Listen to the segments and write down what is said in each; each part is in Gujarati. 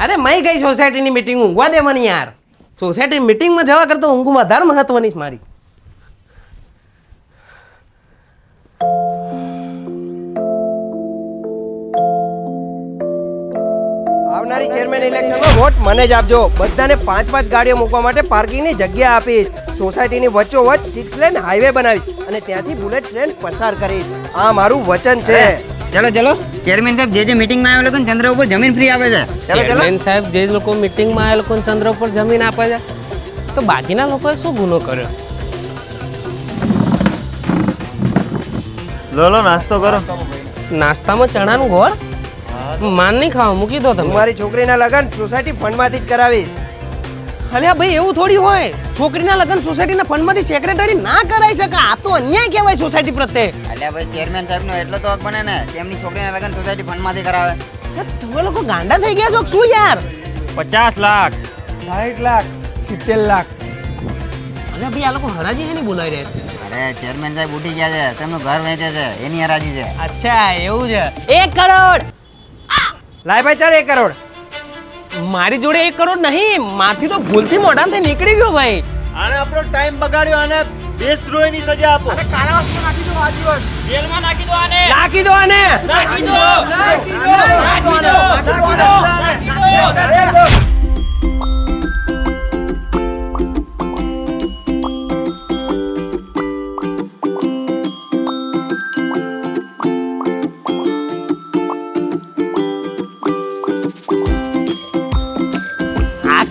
અરે મેં ગઈ સોસાયટીની મીટિંગ ઊંઘવા દે મને યાર. સોસાયટી મીટિંગમાં જવા કરતો ઊંઘ વધારે મહત્વની છે મારી. આવનારી ચેરમેન ઇલેક્શનમાં વોટ મને જ આપજો. બધાને 5-5 ગાડીઓ મૂકવા માટે પાર્કિંગની જગ્યા આપીશ. સોસાયટીની વચ્ચોવચ્ચ 6 લેન હાઈવે બનાવીશ અને ત્યાંથી બુલેટ ટ્રેન પસાર કરીશ. આ મારું વચન છે. ચલો ચલો ચેરમેન સાહેબ જે મીટિંગમાં આવ્યા લોકોને ચંદ્ર ઉપર જમીન ફ્રી આપે છે. ચલો ચલો ચેરમેન સાહેબ જે લોકો મીટિંગમાં આવેલા લોકોને ચંદ્ર ઉપર જમીન આપે છે તો બાકીના લોકોએ શું ગુનો કર્યો? લો નાસ્તો કરો. નાસ્તામાં ચણાનું ગોળ માન નહીં ખાવા, મૂકી દો તમે. મારી છોકરીના લગ્ન સોસાયટી ફંડમાંથી જ કરાવીશ. અલ્યા ભાઈ એવું થોડી હોય. છોકરીના લગ્ન સોસાયટીના ફંડમાંથી સેક્રેટરી ના કરાઈ શકે. આ તો અન્યાય કહેવાય સોસાયટી પ્રત્યે. અલ્યા ભાઈ ચેરમેન સાહેબનો એટલો તો હક બને ને તેમની છોકરીના લગ્ન સોસાયટી ફંડમાંથી કરાવે. તમે લોકો ગાંડા થઈ ગયા છો કે શું યાર? 50 લાખ 60 લાખ 70 લાખ. અલ્યા ભાઈ આ લોકો હરાજી છે ને બોલાવી રહ્યા છે. અરે ચેરમેન સાહેબ ઉઠી ગયા છે, તેમનું ઘર વેચે છે, એની હરાજી છે. અચ્છા એવું છે. 1 કરોડ લાય ભાઈ ચાલ 1 કરોડ. મારી જોડે 1 કરોડ નહીં, મારથી તો ભૂલથી મોઢામાંથી નીકળી ગયો ભાઈ. આને આપણો ટાઈમ બગાડ્યો. આને દેશદ્રોહીની સજા આપો. જેલમાં નાખી દો આને. નાખી દો આને. નાખી દો. નાખી દો. નાખી દો.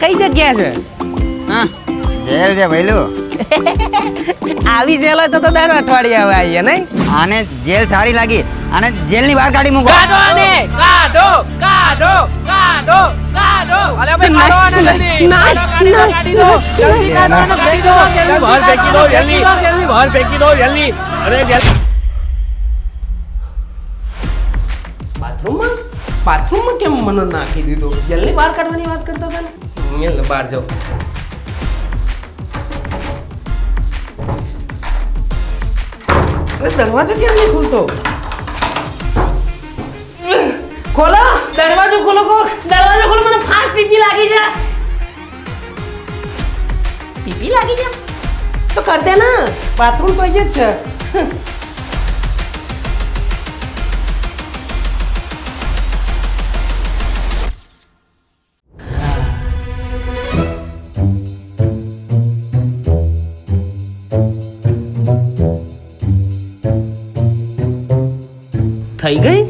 કઈ જગ્યા છે? હા જેલ છે ભઈલું. આવી જેલ હોય તો દર અઠવાડિયે આવે આવીએ નહીં. આને જેલ સારી લાગી, આને જેલની બહાર કાઢી મૂકો. કાઢો આને. કાઢો કાઢો કાઢો કાઢો. અલ્યા ભાઈ કાઢો આને જલ્દી. કાઢી દો. જલ્દી કાઢો આને. કાઢી દો. જલ્દી બહાર ફેંકી દો. જલ્દી જલ્દી બહાર ફેંકી દો. જલ્દી. અરે જલ્દી. બાથરૂમમાં કેમ મને નાખી દીધો? જેલની બહાર કાઢવાની વાત કરતા હતા ને. અહીંયા બહાર જાઓ. અરે દરવાજો કેમ નહીં ખુલતો? ખોલો દરવાજો. ખોલો કો દરવાજો ખોલો. મને ફાસ્ટ પીપી લાગી છે. પીપી લાગી છે તો કર દે ને. બાથરૂમ તો અહીંયા જ છે. થઈ ગઈ.